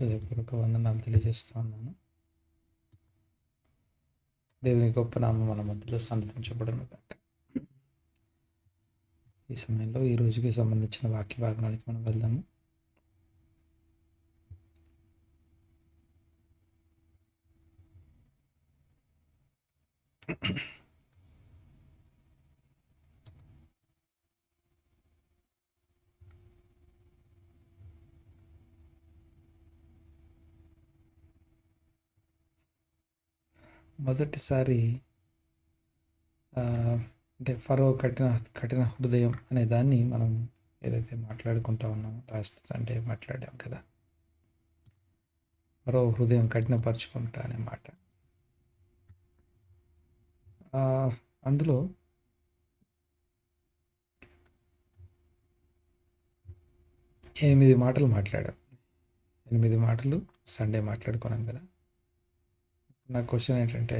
హృదయపూర్వక వందనాలు తెలియజేస్తా ఉన్నాను. దేవుని గొప్ప నామం మన మధ్యలో సన్నతించబడును గాక. ఈ సమయంలో ఈ రోజుకి సంబంధించిన వాక్య భాగనానికి మనం వెళ్దాము. మొదటిసారి అంటే ఫరో కఠిన కఠిన హృదయం అనే దాన్ని మనం ఏదైతే మాట్లాడుకుంటా ఉన్నామో లాస్ట్ సండే మాట్లాడాం కదా. ఫరో హృదయం కఠినపరుచుకుంటా అనే మాట. అందులో ఎనిమిది మాటలు మాట్లాడాం. 8 మాటలు సండే మాట్లాడుకున్నాం కదా. నా క్వశ్చన్ ఏంటంటే,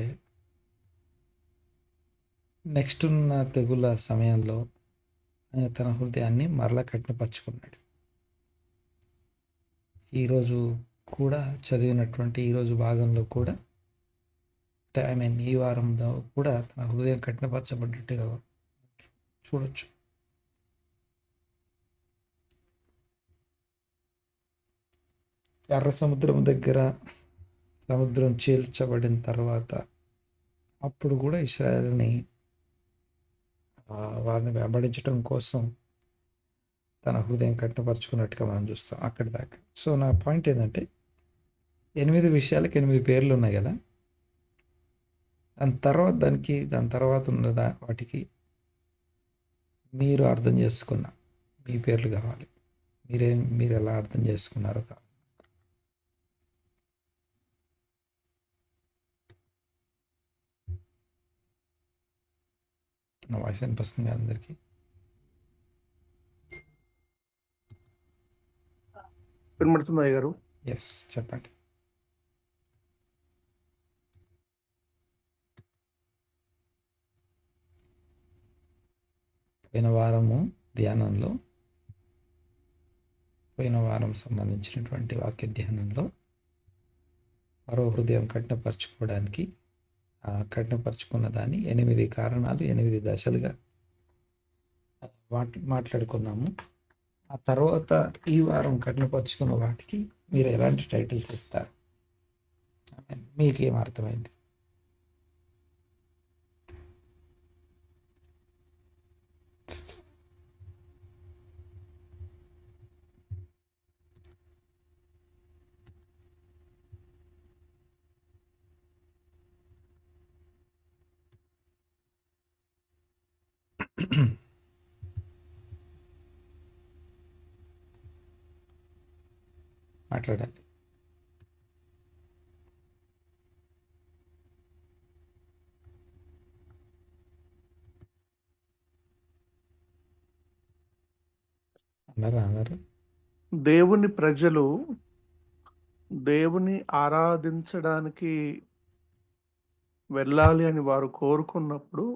నెక్స్ట్ ఉన్న తెగుల సమయంలో ఆయన తన హృదయాన్ని మరలా కఠినపరుచుకున్నాడు. ఈరోజు కూడా చదివినటువంటి ఈరోజు భాగంలో కూడా ఈ వారంలో కూడా తన హృదయం కఠినపరచబడ్డట్టుగా చూడొచ్చు. ఎర్ర సముద్రం దగ్గర సముద్రం చీల్చబడిన తర్వాత అప్పుడు కూడా ఇశ్రాయేలుని వారిని వెంబడించడం కోసం తన హృదయం కఠినపరుచుకున్నట్టుగా మనం చూస్తాం అక్కడి దాకా. సో నా పాయింట్ ఏంటంటే, 8 విషయాలకు 8 పేర్లు ఉన్నాయి కదా. దాని తర్వాత ఉన్న వాటికి మీరు అర్థం చేసుకున్న మీ పేర్లు కావాలి. మీరు ఎలా అర్థం చేసుకున్నారో కావాలి. నా వాయిస్ అనిపిస్తుంది అందరికీ? వినబడుతుంది అయ్య గారు? ఎస్, చెప్పండి. పోయిన వారం సంబంధించినటువంటి వాక్య ధ్యానంలో మరో హృదయం కఠినపరచుకోవడానికి కఠినపరుచుకున్న దాన్ని 8 కారణాలు 8 దశలుగా మాట్లాడుకున్నాము. ఆ తర్వాత ఈ వారం కఠినపరుచుకున్న వాటికి మీరు ఎలాంటి టైటిల్స్ ఇస్తారు? మీకేం అర్థమైంది? మాట్లాడాలి. అన్నారు. దేవుని ప్రజలు దేవుని ఆరాధించడానికి వెళ్ళాలి అని వారు కోరుకున్నప్పుడు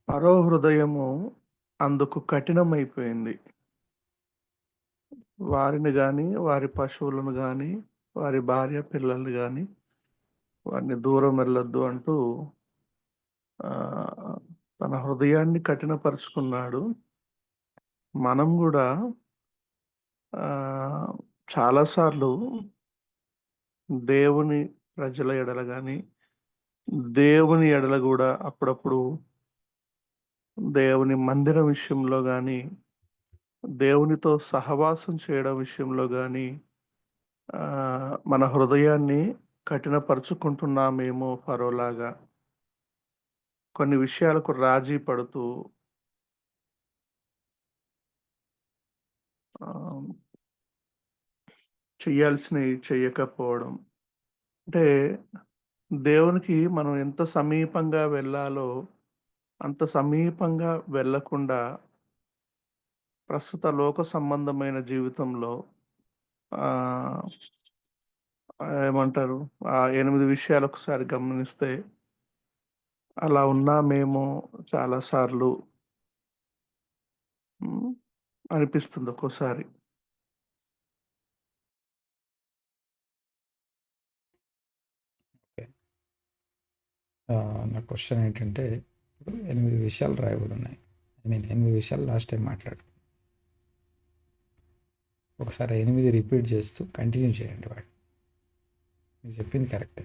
ఫరో హృదయము అందుకు కఠినమైపోయింది. వారిని గాని, వారి పశువులను గాని, వారి భార్య పిల్లల్ని గాని వారిని దూరం వెళ్ళొద్దు అంటూ తన హృదయాన్ని కఠినపరుచుకున్నాడు. మనం కూడా చాలాసార్లు దేవుని ప్రజల ఎడల కానీ, దేవుని ఎడల కూడా అప్పుడప్పుడు దేవుని మందిరం విషయంలో కానీ, దేవునితో సహవాసం చేయడం విషయంలో కానీ మన హృదయాన్ని కఠినపరుచుకుంటున్నామేమో ఫరోలాగా. కొన్ని విషయాలకు రాజీ పడుతూ చెయ్యాల్సినవి చెయ్యకపోవడం. అంటే దేవునికి మనం ఎంత సమీపంగా వెళ్ళాలో అంత సమీపంగా వెళ్ళకుండా ప్రస్తుత లోక సంబంధమైన జీవితంలో ఏమంటారు, ఆ 8 విషయాలు ఒకసారి గమనిస్తే అలా ఉన్నామేమో చాలాసార్లు అనిపిస్తుంది ఒక్కోసారి. నా క్వశ్చన్ ఏంటంటే ఇప్పుడు 8 విషయాలు రాయబడి ఉన్నాయి. 8 విషయాలు లాస్ట్ టైం మాట్లాడుకున్నాం. ఒకసారి 8 రిపీట్ చేస్తూ కంటిన్యూ చేయండి వాటిని. మీరు చెప్పింది కరెక్టే.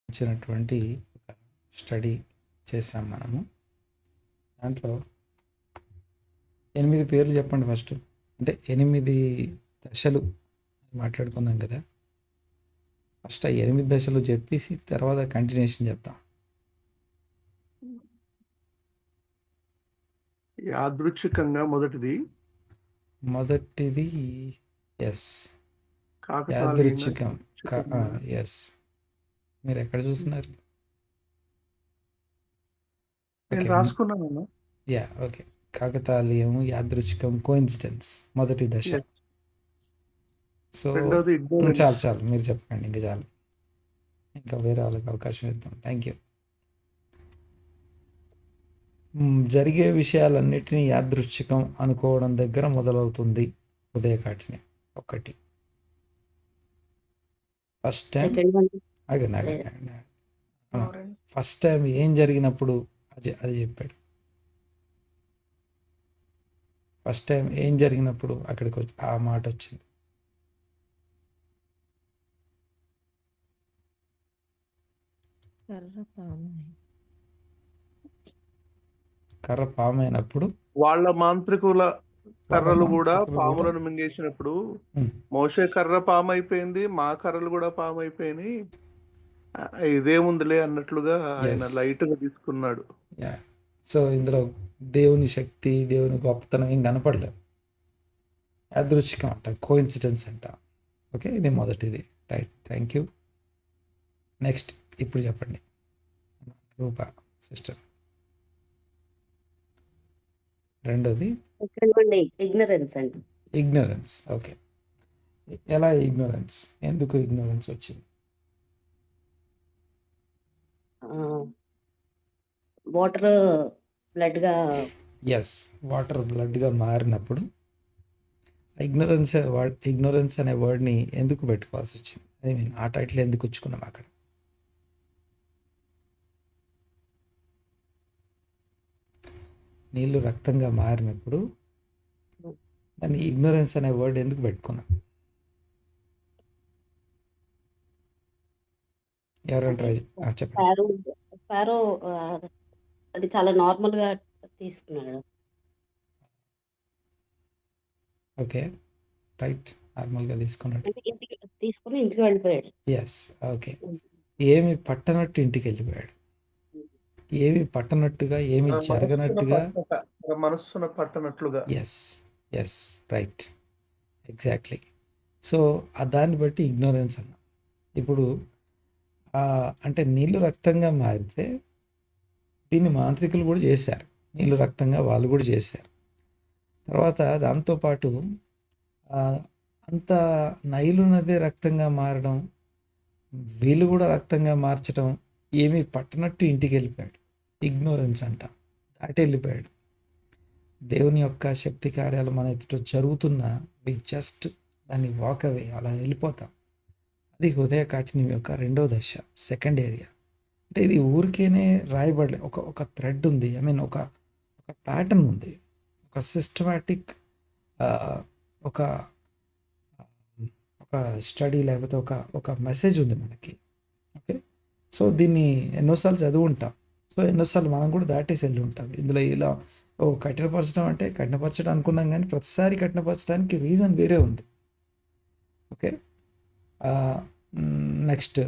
ఇచ్చినటువంటి ఒక స్టడీ చేసాం మనము. దాంట్లో 8 పేర్లు చెప్పండి ఫస్ట్. అంటే 8 దశలు మాట్లాడుకున్నాం కదా. ఫస్ట్ ఆ 8 దశలు చెప్పేసి తర్వాత కంటిన్యూషన్ చెప్తాం. యాదృచ్ఛికంగా మొదటిది ఎస్, కాకతాళీన యాదృచ్ఛికం. యాదృచ్ఛికంగా. ఎస్, మీరు ఎక్కడ చూస్తున్నారు? నేను ఓకే. రాసుకున్నాను. Yeah, okay. కాకతాళీయం, యాదృచ్ఛికం, కోఇన్సిడెన్స్ మొదటి దశ. Yes. సో రెండోది ignorance. చాలు చాలు, మీరు చెప్పకండి, ఇంకా చాలు. ఇంకా వేరే వాళ్ళకి అవకాశం ఇద్దాం. Thank you. జరిగే విషయాలన్నిటినీ యాదృచ్ఛికం అనుకోవడం దగ్గర మొదలవుతుంది ఉదయకాఠిన్యం. ఒకటి. ఫస్ట్ టైం ఫస్ట్ టైం ఏం జరిగినప్పుడు అది చెప్పాడు. ఫస్ట్ టైం ఏం జరిగినప్పుడు అక్కడికి వచ్చి ఆ మాట వచ్చింది. కర్ర పామైనప్పుడు వాళ్ళ మాంత్రికుల కర్రలు కూడా పాములను మింగేసినప్పుడు మోషే కర్ర పాము అయిపోయింది, మా కర్రలు కూడా పాము అయిపోయినాయి, ఇదేముందిలే అన్నట్లుగా ఆయన లైట్ గా తీసుకున్నాడు. సో ఇందులో దేవుని శక్తి, దేవుని గొప్పతనం ఏం కనపడలేదు. యాదృచ్ఛికం అంట, కోఇన్సిడెన్స్ అంట. ఓకే, ఇది మొదటిది. Right, thank you. నెక్స్ట్ ఇప్పుడు చెప్పండి రూపా సిస్టర్. రెండోది ఇగ్నరెన్స్ అండి. ఇగ్నరెన్స్. ఓకే, ఎలా ఇగ్నరెన్స్? ఎందుకు ఇగ్నరెన్స్ వచ్చింది? వాటర్ బ్లడ్ గా ఎస్, వాటర్ బ్లడ్గా మారినప్పుడు ఇగ్నరెన్స్ అనే వర్డ్ని ఎందుకు పెట్టుకోవాల్సి వచ్చింది? ఆ టైటిల్ ఎందుకు వచ్చుకున్నాం అక్కడ? నీళ్ళు రక్తంగా మారినప్పుడు దాన్ని ఇగ్నరెన్స్ అనే వర్డ్ ఎందుకు పెట్టుకున్నాం? ఎవరైనా ట్రై చెప్పండి. ఫారో అది చాలా నార్మల్ గా తీసుకున్నాడు. ఓకే, రైట్, నార్మల్గా తీసుకున్నాడు. తీసుకుని ఇంటికి వెళ్ళిపోయాడు. Yes, okay. ఏమి పట్టనట్టు ఇంటికి వెళ్ళిపోయాడు. ఏమి పట్టనట్టుగా, ఏమి జరగనట్టుగా, మనస్సున పట్టనట్లుగా. Yes, right, exactly. సో దాన్ని బట్టి ఇగ్నోరెన్స్ అన్న. ఇప్పుడు అంటే నీళ్ళు రక్తంగా మారితే దీన్ని మాంత్రికులు కూడా చేశారు. నీళ్ళు రక్తంగా వాళ్ళు కూడా చేశారు. తర్వాత దాంతోపాటు అంత నైలు నది రక్తంగా మారడం, వీళ్ళు కూడా రక్తంగా మార్చడం, ఏమీ పట్టనట్టు ఇంటికి వెళ్ళిపోయాడు. ఇగ్నోరెన్స్ అంట, దాటి వెళ్ళిపోయాడు. దేవుని యొక్క శక్తి కార్యాలు మన ఎదుట జరుగుతున్నా వి జస్ట్ దాన్ని వాక్ అవే, అలా వెళ్ళిపోతాం. అది హృదయ కాఠిన్యం యొక్క రెండో దశ, సెకండ్ ఏరియా. అంటే ఇది ఊరికేనే రాయబడలే, ఒక థ్రెడ్ ఉంది. ఒక ప్యాటర్న్ ఉంది, ఒక సిస్టమాటిక్ ఒక స్టడీ, లేకపోతే ఒక మెసేజ్ ఉంది మనకి. ఓకే, సో దీన్ని ఎన్నోసార్లు చదువు ఉంటాం. సో ఎన్నోసార్లు మనం కూడా దాటేసి వెళ్ళి ఉంటాం. ఇందులో ఇలా కఠినపరచడం అంటే కఠినపరచడం అనుకున్నాం, కానీ ప్రతిసారి కఠినపరచడానికి రీజన్ వేరే ఉంది. ఓకే, నెక్స్ట్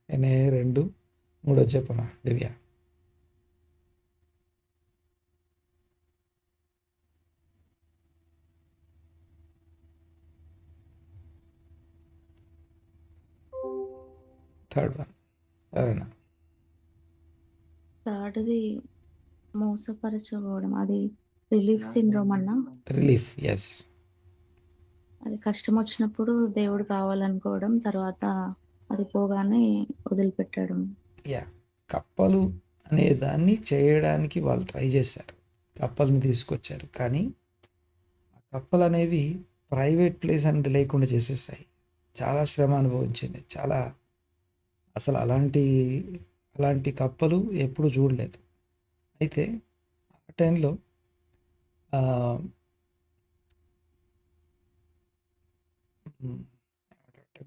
2 3 చెప్పమా దివ్య. థర్డ్ వన్ ఎవరైనా? మొదటిది మోసపరచబోవడం. అది రిలీఫ్ సిండ్రోమ్ అన్నా. రిలీఫ్. యెస్. అది కష్టమొచ్చినప్పుడు దేవుడు కావాలనుకోవడం. తర్వాత అది పోగానే వదిలిపెట్టడం. యాహ్! కప్పలు అనే దాన్ని చేయడానికి వాళ్ళు ట్రై చేశారు. కప్పల్ని తీసుకొచ్చారు. కానీ ఆ కప్పలనేవి ప్రైవేట్ ప్లేస్ అనేది లేకుండా చేసేసాయి. చాలా శ్రమ అనుభవించింది. చాలా అసలు అలాంటి కప్పలు ఎప్పుడు చూడలేదు. అయితే ఆ టైంలో ఆహ్,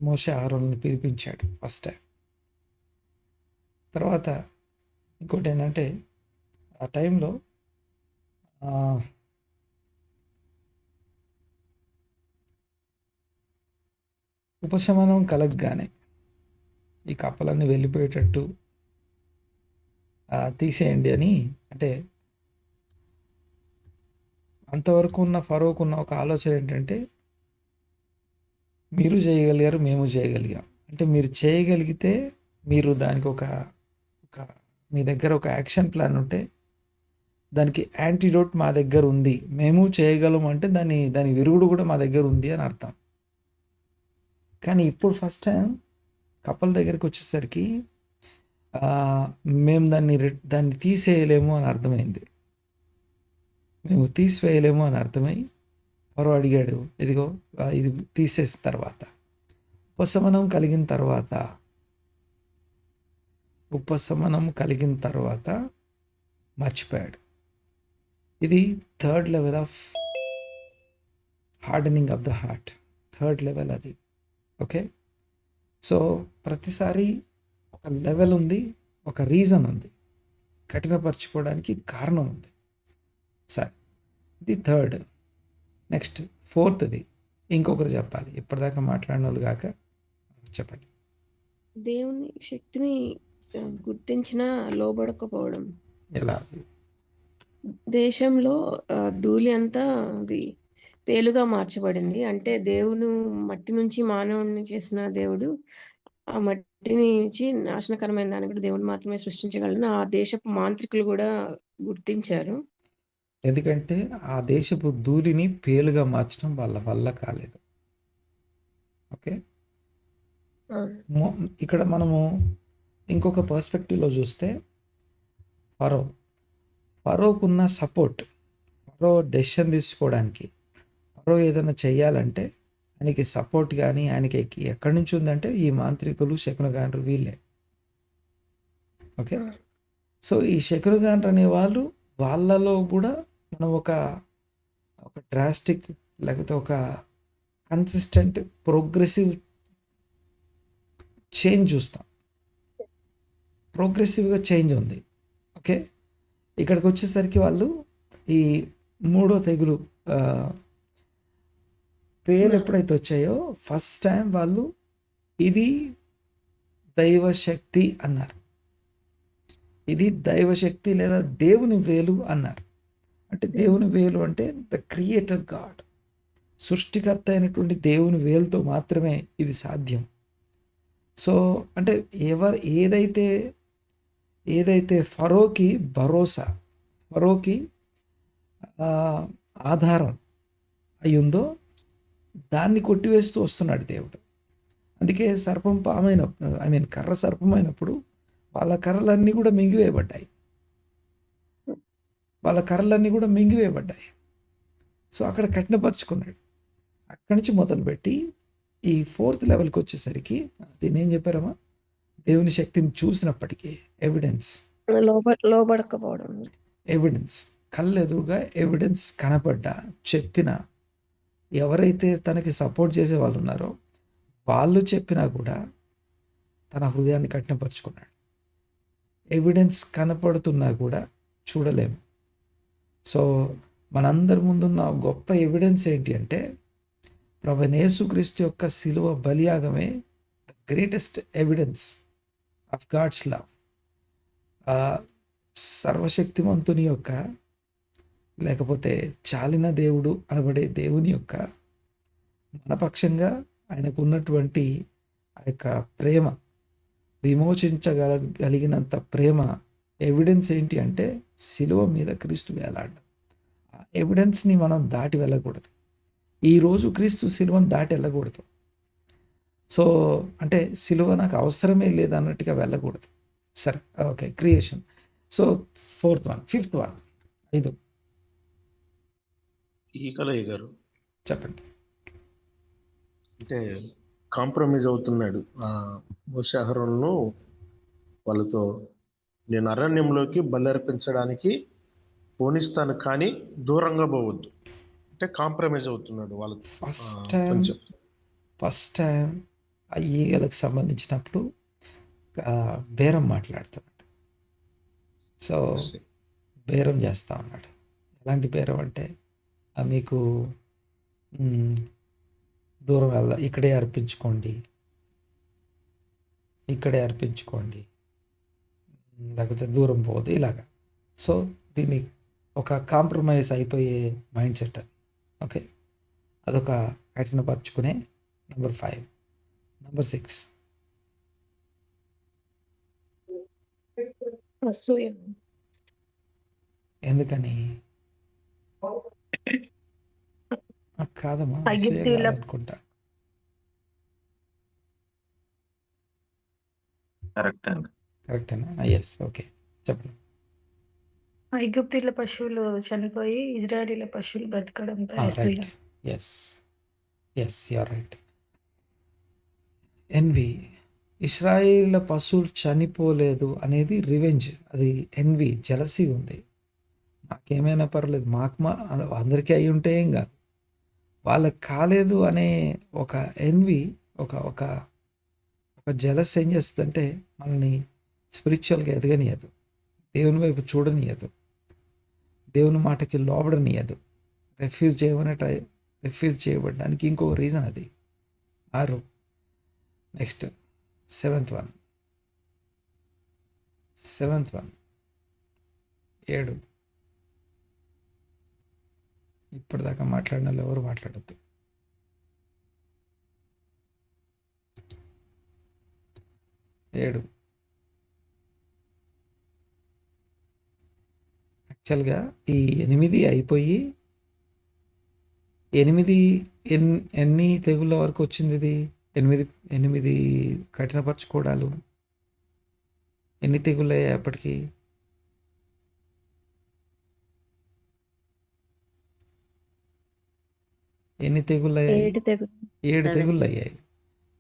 మోషే అహరోనులను పిలిపించాడు ఫస్ట్ టైం. తర్వాత ఇంకోటేంటంటే ఆ టైంలో ఆహ్, ఉపశమనం కలగగానే ఈ కప్పలన్నీ వెళ్ళిపోయేటట్టు తీసేయండి అని, అంటే అంతవరకు ఉన్న ఫరోకున్న ఒక ఆలోచన ఏంటంటే, మీరు చేయగలిగారు, మేము చేయగలిగాం. అంటే మీరు చేయగలిగితే మీరు దానికి ఒక మీ దగ్గర ఒక యాక్షన్ ప్లాన్ ఉంటే దానికి యాంటీడోట్ మా దగ్గర ఉంది, మేము చేయగలం అంటే దాని విరుగుడు కూడా మా దగ్గర ఉంది అని అర్థం. కానీ ఇప్పుడు ఫస్ట్ టైం కప్పల దగ్గరికి వచ్చేసరికి మేము దాన్ని తీసేయలేము అని అర్థమైంది. మేము తీసివేయలేము అని అర్థమై ఫరో అడిగాడు, ఇదిగో ఇది తీసేసిన తర్వాత ఉపశమనం కలిగిన తర్వాత మర్చిపోయాడు. ఇది third level of hardening of the heart. Third level అది. ఓకే, సో ప్రతిసారి ఒక లెవెల్ ఉంది, ఒక రీజన్ ఉంది, కఠినపరచుకోవడానికి కారణం ఉంది. సరే, ఇది థర్డ్. నెక్స్ట్ ఫోర్త్ది ఇంకొకరు చెప్పాలి, ఇప్పటిదాకా మాట్లాడిన వాళ్ళు కాక చెప్పండి. దేవుని శక్తిని గుర్తించిన లోబడకపోవడం. ఎలా? దేశంలో ధూళి అంతా అది పేలుగా మార్చబడింది. అంటే దేవుడు మట్టి నుంచి మానవుడిని చేసిన దేవుడు ఆ మట్టి నుంచి నాశనకరమైన దాన్ని కూడా దేవుడు మాత్రమే సృష్టించగలను. ఆ దేశపు మాంత్రికులు కూడా గుర్తించారు. ఎందుకంటే ఆ దేశపు ధూళిని పేలుగా మార్చడం వాళ్ళ వల్ల కాలేదు. ఓకే, ఇక్కడ మనము ఇంకొక పర్స్పెక్టివ్లో చూస్తే ఫరోకున్న సపోర్ట్, ఫరో డెసిషన్ తీసుకోవడానికి, ఫరో ఏదైనా చెయ్యాలంటే ఆయనకి సపోర్ట్ కానీ ఆయనకి ఎక్కడి నుంచి ఉందంటే ఈ మాంత్రికులు, శకునగాండ్రు వీళ్ళే. ఓకే, సో ఈ శకునగాండ్రు అనే వాళ్ళలో కూడా మనం ఒక డ్రాస్టిక్ లేకపోతే ఒక కన్సిస్టెంట్ ప్రోగ్రెసివ్ చేంజ్ చూస్తాం. ప్రోగ్రెసివ్గా చేంజ్ ఉంది. ఓకే, ఇక్కడికి వచ్చేసరికి వాళ్ళు ఈ మూడో తెగులు పేర్లు ఎప్పుడైతే వచ్చాయో ఫస్ట్ టైం వాళ్ళు ఇది దైవశక్తి అన్నారు. ఇది దైవశక్తి లేదా దేవుని వేలు అన్నారు. అంటే దేవుని వేలు అంటే ద క్రియేటర్ గాడ్, సృష్టికర్త అయినటువంటి దేవుని వేలుతో మాత్రమే ఇది సాధ్యం. సో అంటే ఏదైతే ఫరోకి భరోసా, ఫరోకి ఆధారం అయ్యిందో దాన్ని కొట్టివేస్తూ వస్తున్నాడు దేవుడు. అందుకే కర్ర సర్పమైనప్పుడు వాళ్ళ కర్రలన్నీ కూడా మింగివేయబడ్డాయి. సో అక్కడ కఠినపరుచుకున్నాడు. అక్కడి నుంచి మొదలుపెట్టి ఈ ఫోర్త్ లెవెల్కి వచ్చేసరికి దీన్ని ఏం చెప్పారమ్మా, దేవుని శక్తిని చూసినప్పటికీ లోబడకపోవడం. ఎవిడెన్స్ కళ్ళెదురుగా ఎవిడెన్స్ కనపడ్డా, చెప్పినా, ఎవరైతే తనకి సపోర్ట్ చేసే వాళ్ళు ఉన్నారో వాళ్ళు చెప్పినా కూడా తన హృదయాన్ని కఠినపరుచుకున్నాడు. ఎవిడెన్స్ కనపడుతున్నా కూడా చూడలేము. సో మనందరి ముందున్న గొప్ప ఎవిడెన్స్ ఏంటి అంటే ప్రభువైన యేసుక్రీస్తు యొక్క శిలువ బలియాగమే the greatest evidence of God's love. సర్వశక్తిమంతుని యొక్క, లేకపోతే చాలిన దేవుడు అనబడే దేవుని యొక్క మనపక్షంగా ఆయనకు ఉన్నటువంటి ఆ యొక్క ప్రేమ, విమోచించగలిగినంత ప్రేమ ఎవిడెన్స్ ఏంటి అంటే సిలువ మీద క్రీస్తు వేలాడడం. ఆ ఎవిడెన్స్ని మనం దాటి వెళ్ళకూడదు. ఈరోజు క్రీస్తు సిలువను దాటి వెళ్ళకూడదు. సో అంటే సిలువ నాకు అవసరమే లేదన్నట్టుగా వెళ్ళకూడదు. సరే, okay, creation. So fifth one 5 ఈ కలయ్య గారు చెప్పండి. అంటే కాంప్రమైజ్ అవుతున్నాడు మోషే అహరోనును వాళ్ళతో, నేను అరణ్యంలోకి బలర్పించడానికి పోనిస్తాను కానీ దూరంగా పోవద్దు. అంటే కాంప్రమైజ్ అవుతున్నాడు వాళ్ళతో. ఫస్ట్ టైం ఆ ఈగలకు సంబంధించినప్పుడు బేరం మాట్లాడుతున్నాడు. సో బేరం చేస్తా ఉన్నాడు. ఎలాంటి బేరం అంటే మీకు దూరం వెళ్దా, ఇక్కడే అర్పించుకోండి, లేకపోతే దూరం పోవద్దు, ఇలాగా. సో దీన్ని ఒక కాంప్రమైజ్ అయిపోయే మైండ్ సెట్ అది. ఓకే, అదొక కఠినపరుచుకునే నెంబర్ 5. నెంబర్ 6 ఎందుకని కాదమ్మా, అనుకుంటా. కరెక్టేనా? ఎస్, ఓకే, చెప్పండి. ఐగుప్తీల పశువులు చనిపోయి ఇజ్రాయేలీల పశువులు బతకడంతో అసూయ. Right, yes you're right. Envy, Israel పశువులు చనిపోలేదు అనేది రివెంజ్, అది ఎన్వి, జలసీ ఉంది. నాకేమైనా పర్లేదు, అందరికీ అయి ఉంటే ఏం కాదు, వాళ్ళకి కాలేదు అనే ఒక ఎన్వి, ఒక జలస్ ఏం చేస్తుందంటే మనల్ని స్పిరిచువల్గా ఎదగనియదు, దేవుని వైపు చూడనియదు, దేవుని మాటకి లోబడనియదు, రిఫ్యూజ్ చేయబడడానికి ఇంకో రీజన్ అది. 6. నెక్స్ట్ 7th వన్ 7 ఇప్పటిదాకా మాట్లాడిన వాళ్ళు ఎవరు మాట్లాడద్దు. యాక్చువల్గా ఈ 8 అయిపోయి 8 ఎన్ని తెగుళ్ళ వరకు వచ్చింది ఇది? 8 కఠినపరచుకోవడాలు ఎన్ని తెగుళ్ళు అయ్యాయి అప్పటికి? ఎన్ని తెగుళ్ళు అయ్యాయి? 7 తెగుళ్ళు అయ్యాయి.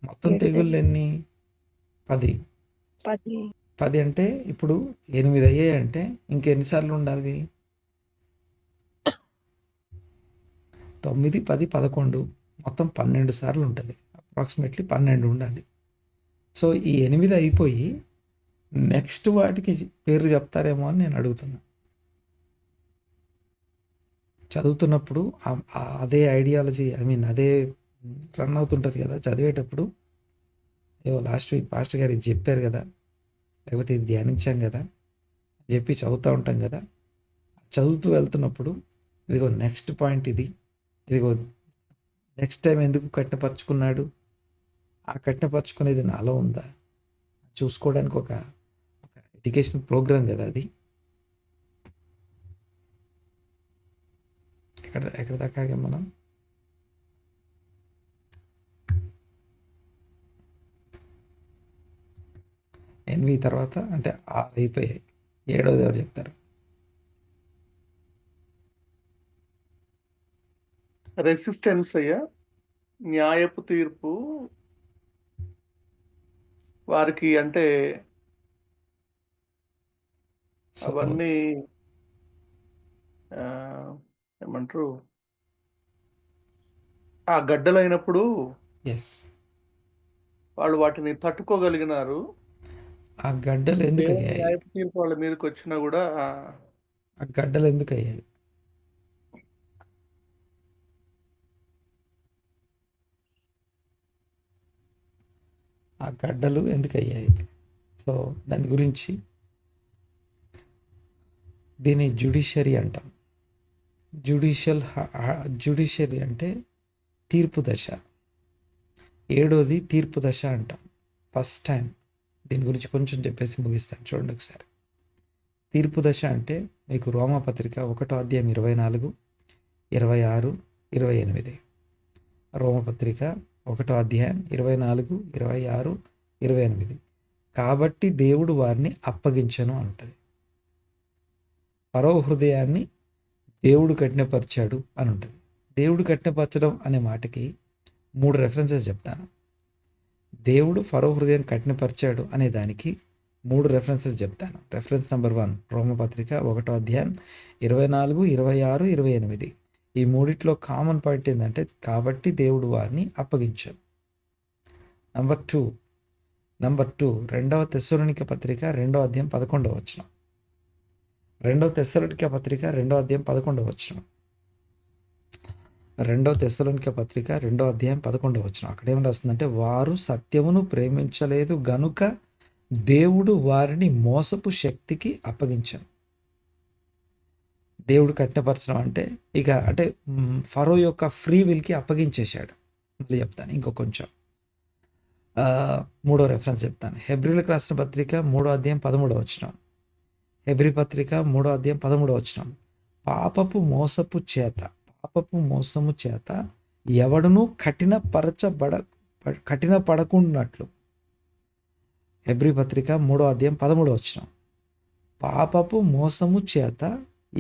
మొత్తం తెగుళ్ళు ఎన్ని? 10 అంటే ఇప్పుడు 8 అయ్యాయి అంటే ఇంకెన్నిసార్లు ఉండాలి? 9, 10, 11 మొత్తం 12 సార్లు ఉంటుంది. అప్రాక్సిమేట్లీ 12 ఉండాలి. సో ఈ 8 అయిపోయి నెక్స్ట్ వాటికి పేర్లు చెప్తారేమో అని నేను అడుగుతున్నా. చదువుతున్నప్పుడు అదే ఐడియాలజీ, అదే రన్ అవుతుంటుంది కదా చదివేటప్పుడు. లాస్ట్ వీక్ పాస్టర్ గారు ఇది చెప్పారు కదా, లేకపోతే ఇది ధ్యానించాం కదా అని చెప్పి చదువుతూ ఉంటాం కదా. చదువుతూ వెళ్తున్నప్పుడు ఇదిగో నెక్స్ట్ పాయింట్ ఇది, ఇదిగో నెక్స్ట్ టైం ఎందుకు కఠినపరుచుకున్నాడు, ఆ కఠినపరుచుకునేది నాలో ఉందా చూసుకోవడానికి ఒక ఎడ్యుకేషన్ ప్రోగ్రామ్ కదా అది. ఎక్కడ దాకా మనం ఎన్వి తర్వాత అంటే 6 అయిపోయాయి. 7వది ఎవరు చెప్తారు? రెసిస్టెన్స్ అయ్యా, న్యాయపు తీర్పు వారికి, అంటే అవన్నీ ఏమంటారు, ఆ గడ్డలైనప్పుడు వాళ్ళు వాటిని తట్టుకోగలిగినారు. ఆ గడ్డలు ఎందుకు అయ్యాయి? న్యాయపు తీర్పు వాళ్ళ మీదకి వచ్చినా కూడా ఆ గడ్డలు ఎందుకు అయ్యాయి? ఆ గడ్డలు ఎందుకు అయ్యాయి? సో దాని గురించి దీన్ని జ్యుడిషియరీ అంటాం. జ్యుడిషియరీ అంటే తీర్పు దశ. 7వది తీర్పు దశ అంటాం. ఫస్ట్ టైం దీని గురించి కొంచెం చెప్పేసి ముగిస్తాను, చూడండి ఒకసారి. తీర్పు దశ అంటే మీకు రోమాపత్రిక 1:24, 26, 28. రోమపత్రిక 1:24, 26, 28. కాబట్టి దేవుడు వారిని అప్పగించను అంటది. ఫరో హృదయాన్ని దేవుడు కఠినపరిచాడు అని ఉంటుంది. దేవుడు కఠినపరచడం అనే మాటకి 3 రెఫరెన్సెస్ చెప్తాను. దేవుడు ఫరో హృదయం కఠినపరిచాడు అనే దానికి 3 రెఫరెన్సెస్ చెప్తాను. రెఫరెన్స్ నెంబర్ 1 రోమపత్రిక 1:24, 26, 28. ఈ మూడిట్లో కామన్ పాయింట్ ఏంటంటే కాబట్టి దేవుడు వారిని అప్పగించాడు. నెంబర్ 2 2వ తెస్సలోనిక పత్రిక 2:11. 2వ తెస్సలోనిక పత్రిక 2:11. 2వ తెస్సలోనిక పత్రిక 2:11. అక్కడ ఏమని రాస్తుందంటే వారు సత్యమును ప్రేమించలేదు గనుక దేవుడు వారిని మోసపు శక్తికి అప్పగించాను. దేవుడు కఠినపరచడం అంటే ఫరో యొక్క ఫ్రీ విల్కి అప్పగించేశాడు. మళ్ళీ చెప్తాను ఇంకో కొంచెం. 3వ రెఫరెన్స్ చెప్తాను. హెబ్రీలకు రాసిన పత్రిక 3:13. హెబ్రీ పత్రిక 3:13. పాపపు మోసము చేత ఎవడును కఠినపడకుండాట్లు. హెబ్రీ పత్రిక 3:13. పాపపు మోసము చేత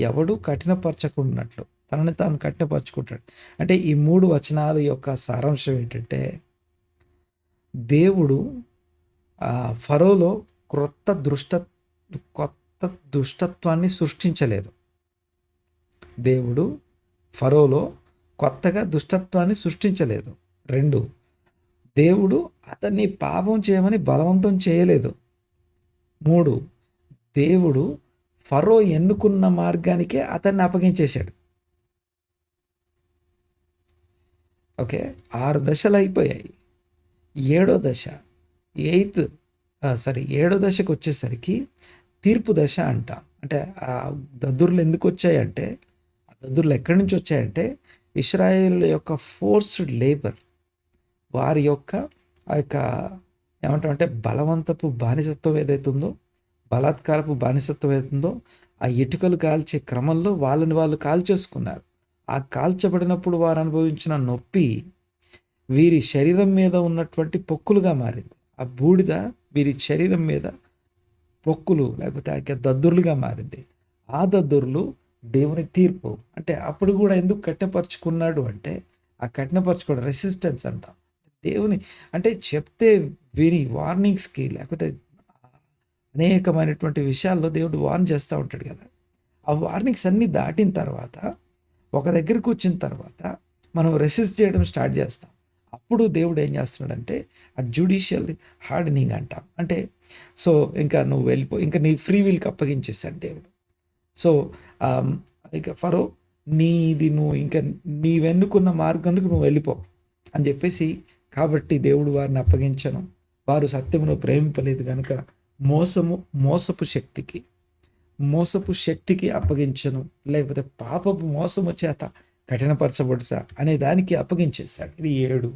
ఎవడు కఠినపరచకున్నట్లు తనని తాను కఠినపరచుకుంటాడు. అంటే ఈ 3 వచనాల యొక్క సారాంశం ఏంటంటే దేవుడు ఫరోలో కొత్త దుష్టత్వాన్ని సృష్టించలేదు. దేవుడు ఫరోలో కొత్తగా దుష్టత్వాన్ని సృష్టించలేదు. 2 దేవుడు అతన్ని పాపం చేయమని బలవంతం చేయలేదు. 3 దేవుడు ఫరో ఎన్నుకున్న మార్గానికే అతన్ని అప్పగించేశాడు. ఓకే, 6 దశలు అయిపోయాయి. 7వ దశకు వచ్చేసరికి తీర్పు దశ అంటాం. అంటే ఆ దద్దుర్లు ఎందుకు వచ్చాయంటే ఆ దద్దుర్లు ఎక్కడి నుంచి వచ్చాయంటే ఇశ్రాయేల్ యొక్క ఫోర్స్డ్ లేబర్, వారి యొక్క ఆ యొక్క ఏమంటామంటే బలవంతపు బానిసత్వం ఏదైతుందో, బలాత్కారపు బానిసత్వం ఏదైతుందో ఆ ఇటుకలు కాల్చే క్రమంలో వాళ్ళని వాళ్ళు కాల్చేసుకున్నారు. ఆ కాల్చబడినప్పుడు వారు అనుభవించిన నొప్పి వీరి శరీరం మీద ఉన్నటువంటి పొక్కులుగా మారింది. ఆ బూడిద వీరి శరీరం మీద పొక్కులు లేకపోతే ఆ దద్దుర్లుగా మారింది. ఆ దద్దుర్లు దేవుని తీర్పు. అంటే అప్పుడు కూడా ఎందుకు కఠినపరుచుకున్నాడు అంటే ఆ కఠినపరచుకోవడం రెసిస్టెన్స్ అంటాం. దేవుని అంటే చెప్తే విని వార్నింగ్స్కి లేకపోతే అనేకమైనటువంటి విషయాల్లో దేవుడు వార్న్ చేస్తూ ఉంటాడు కదా. ఆ వార్నింగ్స్ అన్నీ దాటిన తర్వాత ఒక దగ్గరికి వచ్చిన తర్వాత మనం రెసిస్ట్ చేయడం స్టార్ట్ చేస్తాం. అప్పుడు దేవుడు ఏం చేస్తున్నాడంటే ఆ జ్యుడిషియల్ హార్డనింగ్ అంటాం. అంటే సో ఇంకా నువ్వు వెళ్ళిపో, ఇంకా నీ ఫ్రీ విల్కి అప్పగించేశాడు దేవుడు. సో ఇక ఫరో నువ్వు ఇంకా నీవెన్నుకున్న మార్గానికి నువ్వు వెళ్ళిపో అని చెప్పేసి, కాబట్టి దేవుడు వారిని అప్పగించను, వారు సత్యమును ప్రేమింపలేదు కనుక మోసపు శక్తికి అప్పగించను, లేకపోతే పాపపు మోసము చేత కఠినపరచబడుతా అనే దానికి అప్పగించేశాడు. ఇది 7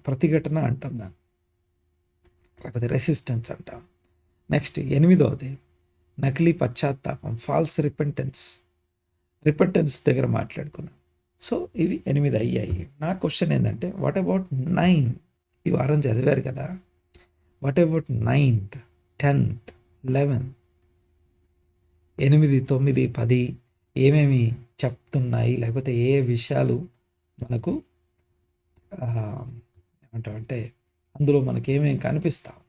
ప్రతిఘటన అంటాం దాన్ని, లేకపోతే రెసిస్టెన్స్ అంటాం. నెక్స్ట్ 8వది నకిలీ పశ్చాత్తాపం, ఫాల్స్ రిపెంటెన్స్ దగ్గర మాట్లాడుకున్నాం. సో ఇవి 8 అయ్యాయి. నా క్వశ్చన్ ఏంటంటే వాట్ అబౌట్ 9? ఈ వారం చదివారు కదా. వాట్ అబౌట్ 9th, 10th, 11, 8, 9, 10 ఏమేమి చెప్తున్నాయి, లేకపోతే ఏ విషయాలు మనకు ఏమంటామంటే అందులో మనకి ఏమేమి కనిపిస్తా ఉన్నాయి?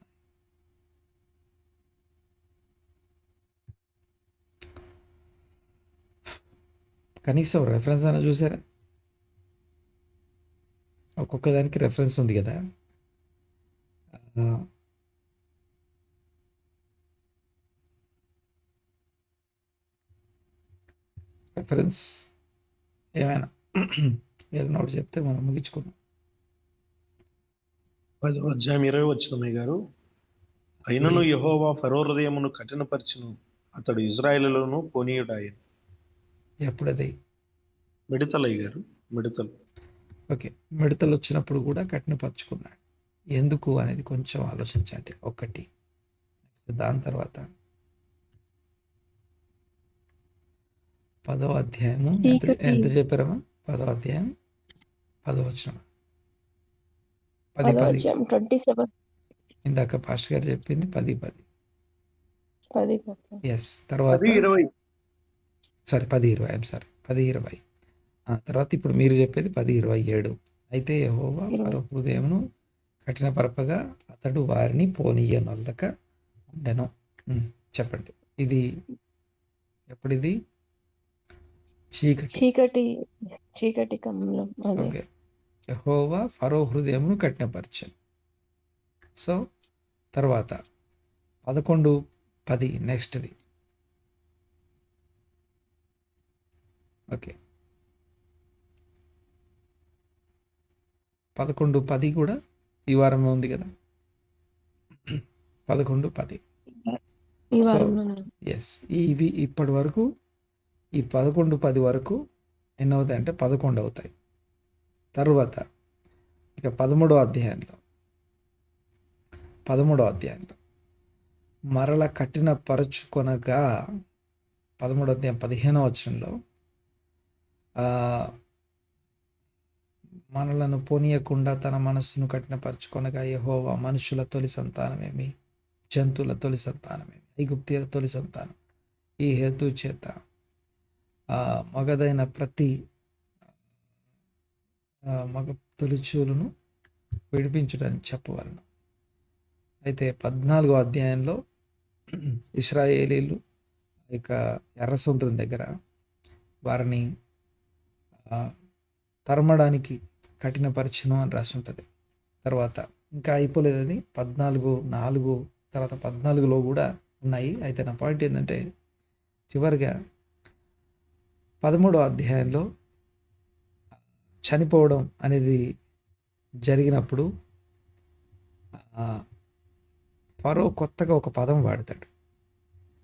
కనీసం రెఫరెన్స్ అయినా చూసారా? ఒక్కొక్క దానికి రెఫరెన్స్ ఉంది కదా. రెఫరెన్స్ ఏమైనా ఏదైనా ఒకటి చెప్తే మనం ముగించుకుందాం. 10వ అధ్యాయం 20వ వచనం గారు, అయినను యెహోవా ఫరో హృదయమును కఠినపరచును, అతడు ఇజ్రాయేలును పోనీయుడాయను. ఎప్పుడది మిడతలయ్య గారు, మిడతలు. ఓకే, మిడతలు వచ్చినప్పుడు కూడా కఠినపరుచుకున్నాడు. ఎందుకు అనేది కొంచెం ఆలోచించండి. 1 దాని తర్వాత 10వ అధ్యాయము ఎంత చీకటి ఎంత చెప్పారమ్మా? 10వ అధ్యాయం 10వ వచనం 10 పదో 10 అధ్యాయం 27 ఇందాక పాస్టర్ గారు చెప్పింది 10 10. 10 ఎస్. తర్వాత 10:20 సారీ 10 20, ఐఎమ్ సారీ 10 20. తర్వాత ఇప్పుడు మీరు చెప్పేది 10 27. అయితే యెహోవా ఫరో హృదయమును కఠినపరపగా అతడు వారిని పోనీయనొల్లక ఉండెను. చెప్పండి. ఇది ఎప్పుడిది? చీకటి. చీకటి కమ్ములం అదే. ఓకే. యెహోవా ఫరో హృదయమును కఠినపరచెను. సో తర్వాత 11:10 నెక్స్ట్ది. ఓకే. 11:10 కూడా ఈ వారంలో ఉంది కదా. 11:10. ఈ సో వారంలో ఎస్. ఇవి ఇప్పటి వరకు ఈ 11:10 వరకు ఎన్ని అవుతాయి అంటే 11 అవుతాయి. తరువాత ఇక 13వ అధ్యాయంలో మరల కఠినపరచుకొనగా 13వ అధ్యాయం 15వ వచనంలో మనలను పోనీయకుండా తన మనస్సును కఠినపరచుకొనగా యెహోవా మనుషుల తొలి సంతానమేమి, జంతువుల తొలి సంతానమేమి, ఐగుప్తీయుల తొలి సంతానం ఈ హేతు చేత మగదైన ప్రతి మగ తొలిచూలును విడిపించుటని చెప్పవలను. అయితే 14వ అధ్యాయంలో ఇశ్రాయేలీలు ఇక ఎర్ర సముద్రం దగ్గర వారిని తరమడానికి కఠినపరచును అని రాసి ఉంటుంది. తర్వాత ఇంకా అయిపోలేదు అది. 14:4 తర్వాత 14లో కూడా ఉన్నాయి. అయితే నా పాయింట్ ఏంటంటే చివరిగా 13వ అధ్యాయంలో చనిపోవడం అనేది జరిగినప్పుడు ఫరో కొత్తగా ఒక పదం వాడతాడు.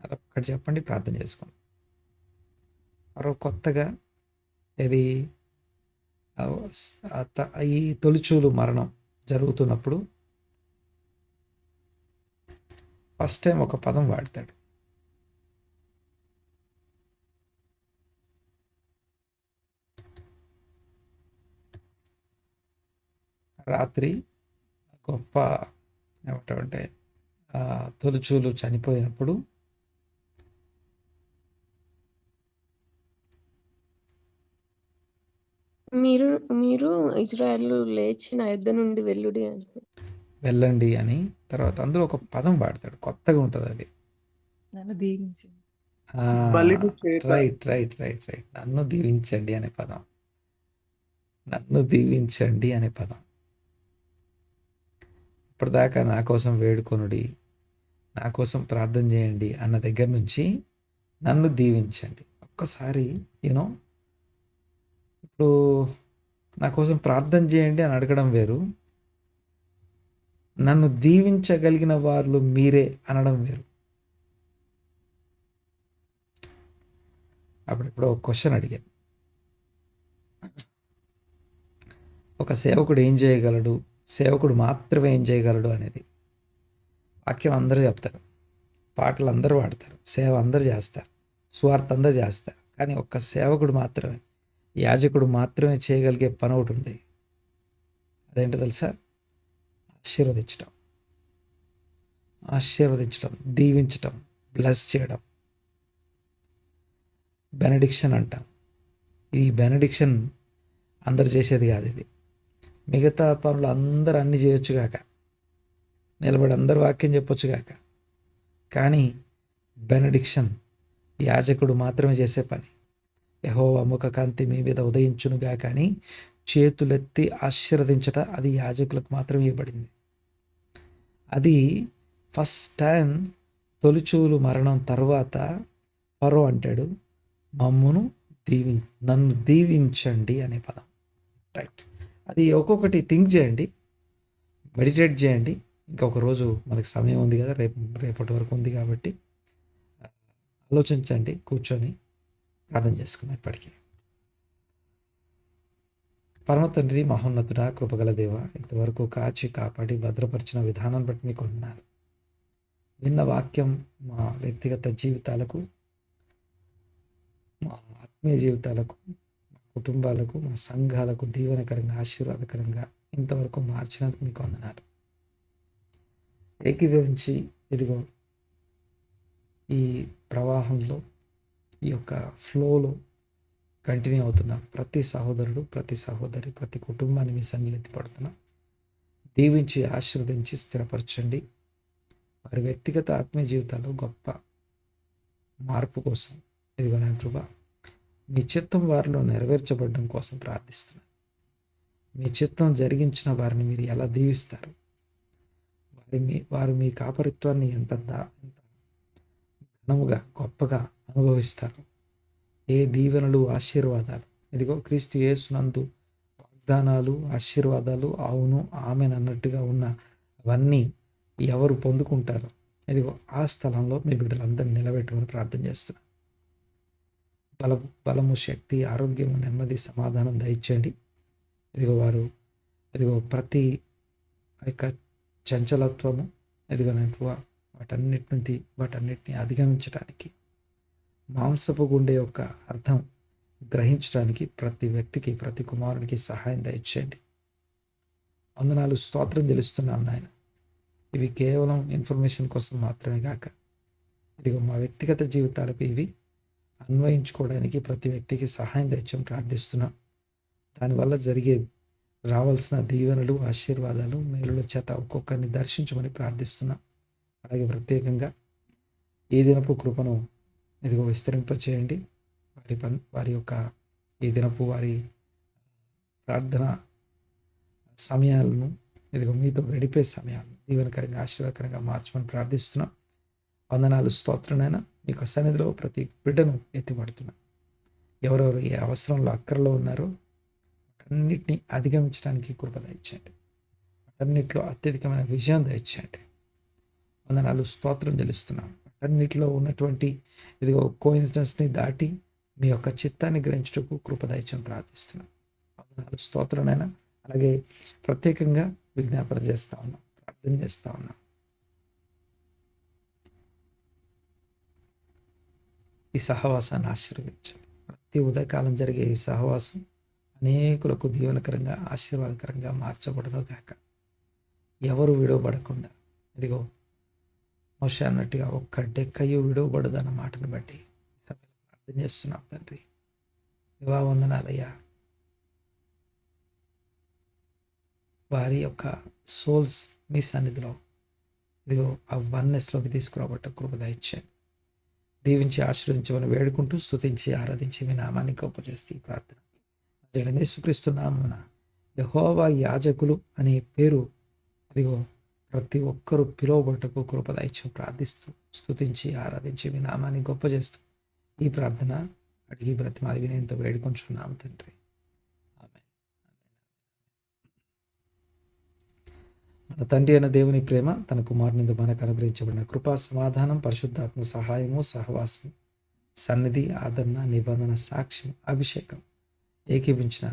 అదొక్కటి చెప్పండి, ప్రార్థన చేసుకోండి. ఫరో కొత్తగా ఇది ఈ తొలిచూలు మరణం జరుగుతున్నప్పుడు ఫస్ట్ టైం ఒక పదం వాడతాడు. రాత్రి గొప్ప ఏమంటామంటే తొలిచూలు చనిపోయినప్పుడు మీరు ఇజ్రాయెల్ లేచిన యుద్ధ నుండి వెళ్ళండి అని. తర్వాత అందులో ఒక పదం వాడతాడు, కొత్తగా ఉంటుంది అది. బలిని చేత రైట్ రైట్ రైట్ రైట్ నన్ను దీవించండి అనే పదం. నన్ను దీవించండి అనే పదం. ఇప్పటిదాకా నా కోసం వేడుకొనుడి, నా కోసం ప్రార్థన చేయండి అన్న దగ్గర నుంచి నన్ను దీవించండి. ఒక్కసారి యూనో ఇప్పుడు నా కోసం ప్రార్థన చేయండి అని అడగడం వేరు, నన్ను దీవించగలిగిన వాళ్ళు మీరే అనడం వేరు. అప్పుడిప్పుడు ఒక క్వశ్చన్ అడిగాను, ఒక సేవకుడు ఏం చేయగలడు, సేవకుడు మాత్రమే ఏం చేయగలడు అనేది. వాక్యం అందరూ చెప్తారు, పాటలు అందరూ పాడతారు, సేవ అందరూ చేస్తారు, స్వార్థ అందరూ చేస్తారు. కానీ ఒక్క సేవకుడు మాత్రమే, యాజకుడు మాత్రమే చేయగలిగే పని ఒకటి ఉంది. అదేంటో తెలుసా? ఆశీర్వదించడం, దీవించటం, బ్లెస్ చేయడం, బెనడిక్షన్ అంటాం. ఈ బెనడిక్షన్ అందరు చేసేది కాదు. ఇది మిగతా పనులు అందరూ అన్నీ చేయొచ్చు కాక, నిలబడి అందరు వాక్యం చెప్పొచ్చు కాక, కానీ బెనడిక్షన్ యాజకుడు మాత్రమే చేసే పని. యెహోవా ముఖ కాంతి మీ మీద ఉదయించునుగా కానీ చేతులెత్తి ఆశీర్వదించట అది యాజకులకు మాత్రమే ఇవ్వబడింది. అది ఫస్ట్ టైం తొలిచూలు మరణం తర్వాత ఫరో అంటాడు, నన్ను దీవించండి అనే పదం. రైట్. అది ఒక్కొక్కటి థింక్ చేయండి, మెడిటేట్ చేయండి. ఇంకొక రోజు మనకి సమయం ఉంది కదా, రేపటి వరకు ఉంది కాబట్టి ఆలోచించండి, కూర్చొని ప్రార్థన చేసుకున్నాం. ఇప్పటికీ పరమ తండ్రి, మహోన్నతుడా, కృపగల దేవ, ఇంతవరకు కాచి కాపాడి భద్రపరిచిన విధానం బట్టి మీకు వందనాలు. విన్న వాక్యం మా వ్యక్తిగత జీవితాలకు, మా ఆత్మీయ జీవితాలకు, మా కుటుంబాలకు, మా సంఘాలకు దీవెనకరంగా, ఆశీర్వాదకరంగా ఇంతవరకు మార్చినందుకు మీకు వందనాలు. ఏకీభవించి ఇదిగో ఈ ప్రవాహంలో, ఈ యొక్క ఫ్లోలో కంటిన్యూ అవుతున్న ప్రతి సహోదరుడు, ప్రతి సహోదరి, ప్రతి కుటుంబాన్ని మీ సన్నిధిలో ఎత్తిపడుతున్నాం. దీవించి ఆశీర్వదించి స్థిరపరచండి. వారి వ్యక్తిగత ఆత్మీయ జీవితాల్లో గొప్ప మార్పు కోసం ఇదిగో నా కృప, మీ చిత్తం వారిలో నెరవేర్చబడడం కోసం ప్రార్థిస్తున్నాను. మీ చిత్తం జరిగించిన వారిని మీరు ఎలా దీవిస్తారు, వారు మీ కాపరిత్వాన్ని ఎంత ఘనముగా గొప్పగా అనుభవిస్తారు, ఏ దీవెనలు ఆశీర్వాదాలు ఇదిగో క్రీస్తు యేసునందు వాగ్దానాలు ఆశీర్వాదాలు అవును ఆమెన్ అన్నట్టుగా ఉన్న అవన్నీ ఎవరు పొందుకుంటారో ఇదిగో ఆ స్థలంలో మీ బిడ్డలందరినీ నిలబెట్టమని ప్రార్థన చేస్తున్నాను. బలము, శక్తి, ఆరోగ్యము, నెమ్మది, సమాధానం దయచేయండి. ఇదిగో ప్రతి యొక్క చంచలత్వము వాటన్నిటిని అధిగమించడానికి, మాంసపు గుండె యొక్క అర్థం గ్రహించడానికి ప్రతి వ్యక్తికి, ప్రతి కుమారునికి సహాయం దయచేయండి. వందనాలు, స్తోత్రం చెల్లిస్తున్నాం నాయన. ఇవి కేవలం ఇన్ఫర్మేషన్ కోసం మాత్రమే కాక ఇదిగో మా వ్యక్తిగత జీవితాలకు ఇవి అన్వయించుకోవడానికి ప్రతి వ్యక్తికి సహాయం దయచేయమని ప్రార్థిస్తున్నాం. దానివల్ల రావాల్సిన దీవెనలు, ఆశీర్వాదాలు, మేలుల చేత ఒక్కొక్కరిని దర్శించమని ప్రార్థిస్తున్నాం. అలాగే ప్రత్యేకంగా ఈ దినపు కృపను ఇదిగో విస్తరింపచేయండి. వారి యొక్క ఈ దినపు వారి ప్రార్థన సమయాలను ఇదిగో మీతో గడిపే సమయాలను దీవెనకరంగా, ఆశీర్వాదకరంగా మార్చమని ప్రార్థిస్తున్నాం. వందనాలు, స్తోత్రనైనా మీకు సన్నిధిలో ప్రతి బిడ్డను ఎత్తిపడుతున్నాం. ఎవరెవరు ఏ అవసరంలో అక్కరలో ఉన్నారో అన్నిటినీ అధిగమించడానికి కృప దయచేయండి. అన్నిటిలో అత్యధికమైన విజయం దయచేయండి. వందనాలు, స్తోత్రం చెల్లిస్తున్నాం. అన్నిటిలో ఉన్నటువంటి ఇదిగో కోయిన్సిడెన్స్ని దాటి మీ యొక్క చిత్తాన్ని గ్రహించుటకు కృప దయచేయమని ప్రార్థిస్తున్నాం. వందనాలు, స్తోత్రనైనా అలాగే ప్రత్యేకంగా విజ్ఞాపన చేస్తా ఉన్నాం, ప్రార్థన చేస్తా ఉన్నాం. ఈ సహవాసాన్ని ఆశీర్వదించండి. ప్రతి ఉదయకాలం జరిగే ఈ సహవాసం అనేకులకు దీవెనకరంగా, ఆశీర్వాదకరంగా మార్చబడను గాక. ఎవరు విడవబడకుండా ఇదిగో మోషే అన్నట్టుగా ఒక్క డెక్కయు విడవబడదన్న మాటను బట్టి సభలో ప్రార్థన చేస్తున్నాం తండ్రి. వందనాలయ్యా. వారి యొక్క సోల్స్ మీ సన్నిధిలో ఇదిగో ఆ వన్నెస్లోకి తీసుకురాబట్ట కృప దయచేయండి. దీవించి ఆశీర్వదించమని వేడుకుంటూ స్తుతించి ఆరాధించి మీ నామాన్ని గొప్ప చేస్తే ఈ ప్రార్థన యేసుక్రీస్తునామమున యెహోవా యాజకులు అనే పేరు ఇదిగో ప్రతి ఒక్కరూ పిలువబట్టకు కృప దయచేయమని ప్రార్థిస్తూ స్తుతించి ఆరాధించి మీ నామాన్ని గొప్ప చేస్తూ ఈ ప్రార్థన అడిగి బ్రతిమాది వినయంతో వేడుకొంచున్నాము తండ్రి. ఆమేన్. మన తండ్రి అయిన దేవుని ప్రేమ, తన కుమారునితో మనకు అనుగ్రహించబడిన కృపా, సమాధానం, పరిశుద్ధాత్మ సహాయము, సహవాసం, సన్నిధి, ఆదరణ, నిబంధన, సాక్ష్యం, అభిషేకం ఏకీవించిన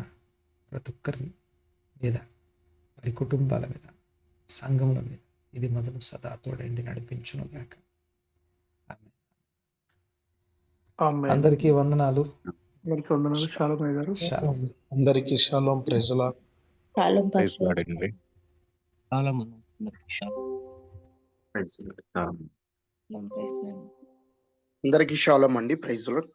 ప్రతి ఒక్కరిని మీద, వారి కుటుంబాల మీద, సంఘముల మీద ఇది మొదలు సదా తోడండి నడిపించును గాక. అందరికీ వందనాలు. షాలోమ్ గారు. అందరికీ షాలోమ్. Praise the lord. అందరికీ షాలోమ్ అండి. Praise the lord.